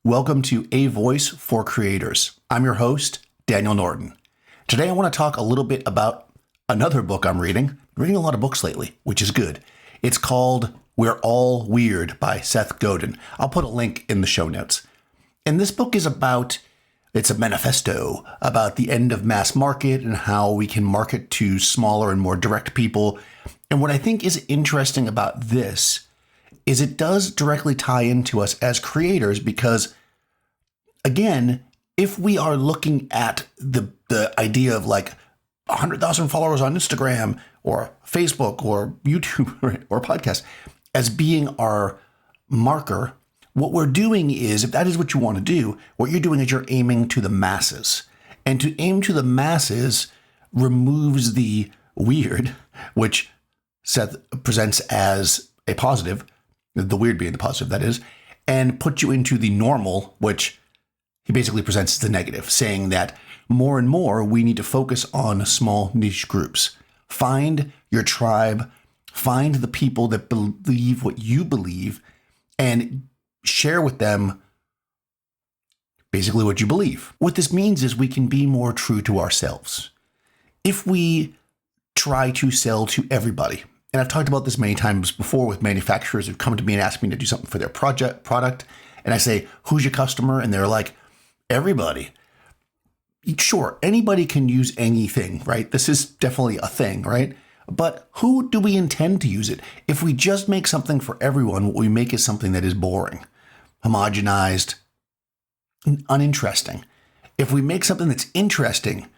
Welcome to AVoice for Creators. I'm your host, Daniel Norton. Today I want to talk a little bit about another book I'm reading. I'm reading a lot of books lately, which is good. It's called We're All Weird by Seth Godin. I'll put a link in the show notes. And this book is it's a manifesto about the end of mass market and how we can market to smaller and more direct people. And what I think is interesting about this is it does directly tie into us as creators because, again, if we are looking at the idea of like 100,000 followers on Instagram or Facebook or YouTube or podcast as being our marker, what we're doing is, if that is what you want to do, what you're doing is you're aiming to the masses. And to aim to the masses removes the weird, which Seth presents as a positive, the weird being the positive, that is, and put you into the normal, which he basically presents as the negative, saying that more and more we need to focus on small niche groups. Find your tribe, find the people that believe what you believe, and share with them basically what you believe. What this means is we can be more true to ourselves. If we try to sell to everybody, and I've talked about this many times before with manufacturers who've come to me and asked me to do something for their product. And I say, who's your customer? And they're like, everybody. Sure, anybody can use anything, right? This is definitely a thing, right? But who do we intend to use it? If we just make something for everyone, what we make is something that is boring, homogenized, uninteresting. If we make something that's interesting,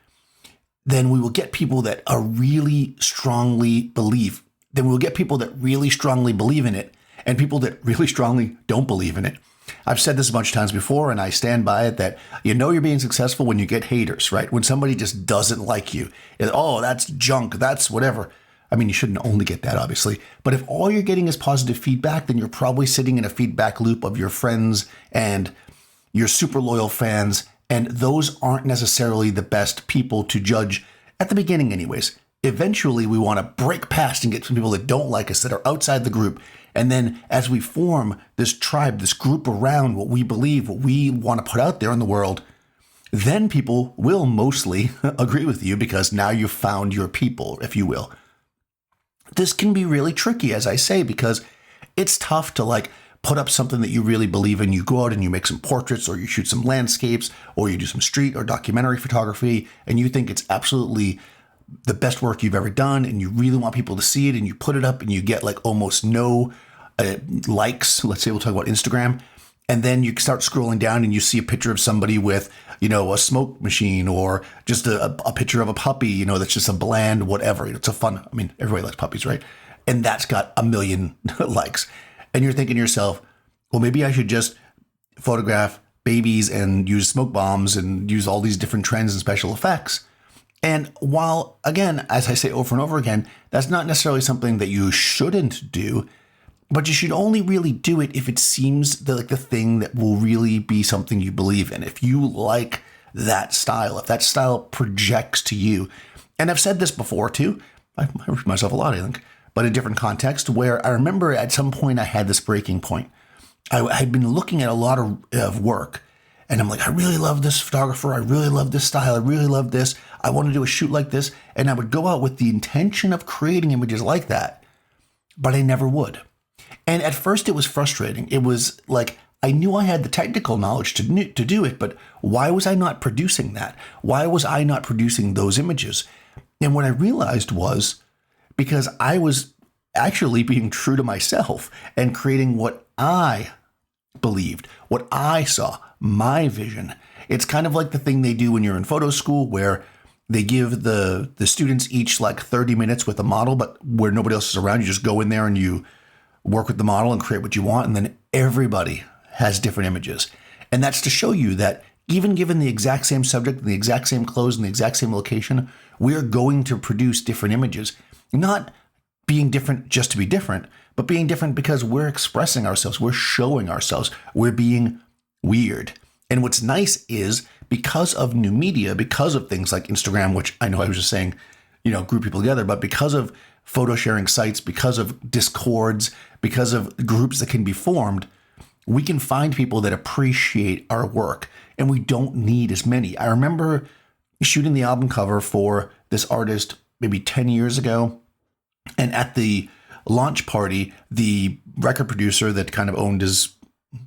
then we will get people that are really strongly believe. Then we'll get people that really strongly believe in it and people that really strongly don't believe in it. I've said this a bunch of times before, and I stand by it, that you know you're being successful when you get haters, right? When somebody just doesn't like you. Oh, that's junk, that's whatever. I mean, you shouldn't only get that, obviously. But if all you're getting is positive feedback, then you're probably sitting in a feedback loop of your friends and your super loyal fans. And those aren't necessarily the best people to judge at the beginning anyways. Eventually, we want to break past and get some people that don't like us, that are outside the group. And then as we form this tribe, this group around what we believe, what we want to put out there in the world, then people will mostly agree with you because now you've found your people, if you will. This can be really tricky, as I say, because it's tough to like put up something that you really believe in. You go out and you make some portraits, or you shoot some landscapes, or you do some street or documentary photography, and you think it's absolutely the best work you've ever done, and you really want people to see it, and you put it up and you get like almost no likes. Let's say we'll talk about Instagram. And then you start scrolling down and you see a picture of somebody with, a smoke machine, or just a picture of a puppy, that's just a bland whatever. It's a fun, everybody likes puppies, right? And that's got 1 million likes. And you're thinking to yourself, well, maybe I should just photograph babies and use smoke bombs and use all these different trends and special effects. And while, again, as I say over and over again, that's not necessarily something that you shouldn't do, but you should only really do it if it seems the thing that will really be something you believe in. If you like that style, if that style projects to you. And I've said this before too. I repeat myself a lot, I think, but in a different context, where I remember at some point I had this breaking point. I had been looking at a lot of work, and I'm like, I really love this photographer. I really love this style. I really love this. I want to do a shoot like this. And I would go out with the intention of creating images like that, but I never would. And at first it was frustrating. It was like, I knew I had the technical knowledge to do it, but why was I not producing that? Why was I not producing those images? And what I realized was because I was actually being true to myself and creating what I believed, what I saw, my vision. It's kind of like the thing they do when you're in photo school, where they give the students each like 30 minutes with a model, but where nobody else is around. You just go in there and you work with the model and create what you want. And then everybody has different images. And that's to show you that even given the exact same subject and the exact same clothes and the exact same location, we are going to produce different images, not being different just to be different, but being different because we're expressing ourselves. We're showing ourselves. We're being weird. And what's nice is because of new media, because of things like Instagram, which I know I was just saying, group people together, but because of photo sharing sites, because of Discords, because of groups that can be formed, We can find people that appreciate our work, and we don't need as many. I remember shooting the album cover for this artist maybe 10 years ago. And at the launch party, the record producer that kind of owned his,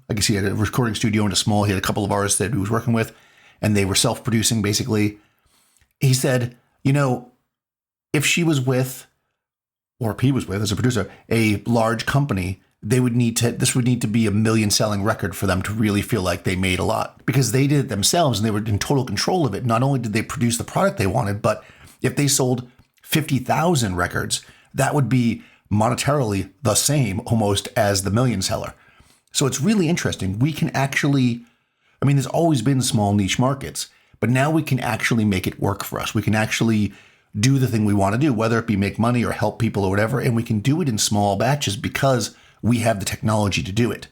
I guess he had a recording studio and he had a couple of artists that he was working with, and they were self-producing basically. He said, if she was with, or if he was with as a producer, a large company, this would need to be a million selling record for them to really feel like they made a lot, because they did it themselves and they were in total control of it. Not only did they produce the product they wanted, but if they sold 50,000 records, that would be monetarily the same almost as the million seller. So it's really interesting. We can actually, there's always been small niche markets, but now we can actually make it work for us. We can actually do the thing we want to do, whether it be make money or help people or whatever. And we can do it in small batches because we have the technology to do it.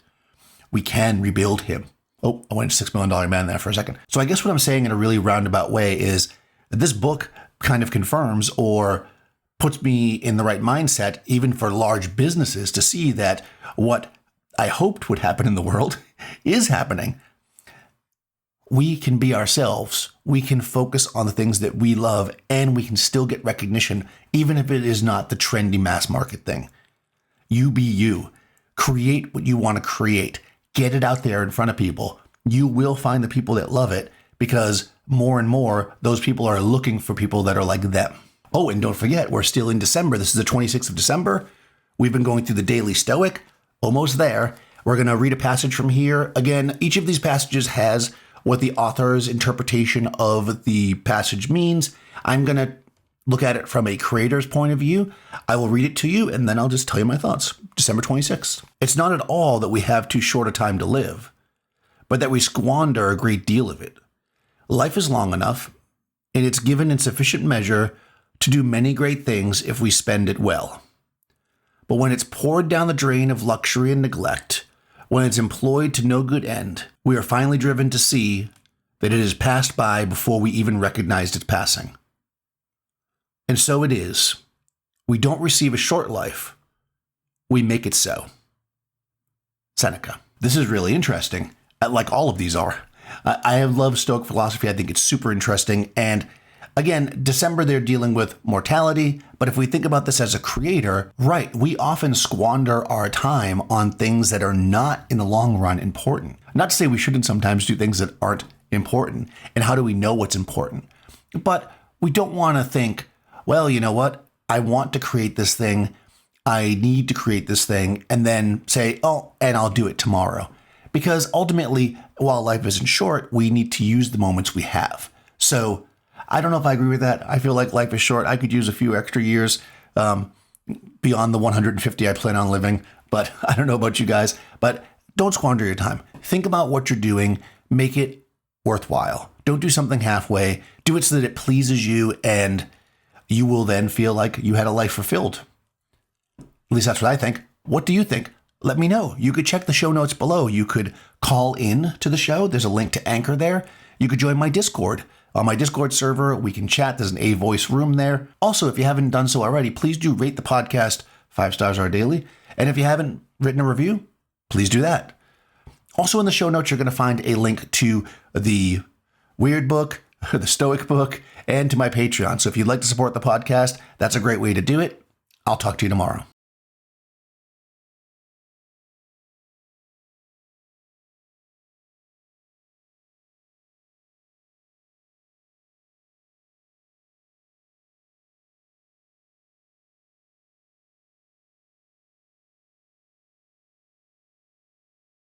We can rebuild him. Oh, I went $6 million man there for a second. So I guess what I'm saying in a really roundabout way is that this book kind of confirms or puts me in the right mindset, even for large businesses, to see that what I hoped would happen in the world is happening. We can be ourselves. We can focus on the things that we love, and we can still get recognition, even if it is not the trendy mass market thing. You be you. Create what you want to create. Get it out there in front of people. You will find the people that love it, because more and more, those people are looking for people that are like them. Oh, and don't forget, we're still in December. This is the 26th of December. We've been going through the Daily Stoic. Almost there. We're going to read a passage from here. Again, each of these passages has what the author's interpretation of the passage means. I'm going to look at it from a creator's point of view. I will read it to you, and then I'll just tell you my thoughts. December 26th. It's not at all that we have too short a time to live, but that we squander a great deal of it. Life is long enough, and it's given in sufficient measure to do many great things if we spend it well. But when it's poured down the drain of luxury and neglect, when it's employed to no good end, we are finally driven to see that it has passed by before we even recognized its passing. And so it is. We don't receive a short life. We make it so. Seneca. This is really interesting, like all of these are. I have loved Stoic philosophy. I think it's super interesting. And again, December, they're dealing with mortality. But if we think about this as a creator, right, we often squander our time on things that are not in the long run important. Not to say we shouldn't sometimes do things that aren't important. And how do we know what's important? But we don't want to think, well, you know what? I want to create this thing. I need to create this thing. And then say, oh, and I'll do it tomorrow. Because ultimately, while life isn't short, we need to use the moments we have. So I don't know if I agree with that. I feel like life is short. I could use a few extra years beyond the 150 I plan on living. But I don't know about you guys. But don't squander your time. Think about what you're doing. Make it worthwhile. Don't do something halfway. Do it so that it pleases you, and you will then feel like you had a life fulfilled. At least that's what I think. What do you think? Let me know. You could check the show notes below. You could call in to the show. There's a link to Anchor there. You could join my Discord. On my Discord server, we can chat. There's an AVoice room there. Also, if you haven't done so already, please do rate the podcast 5 stars our daily. And if you haven't written a review, please do that. Also in the show notes, you're going to find a link to the Weird book, the Stoic book, and to my Patreon. So if you'd like to support the podcast, that's a great way to do it. I'll talk to you tomorrow.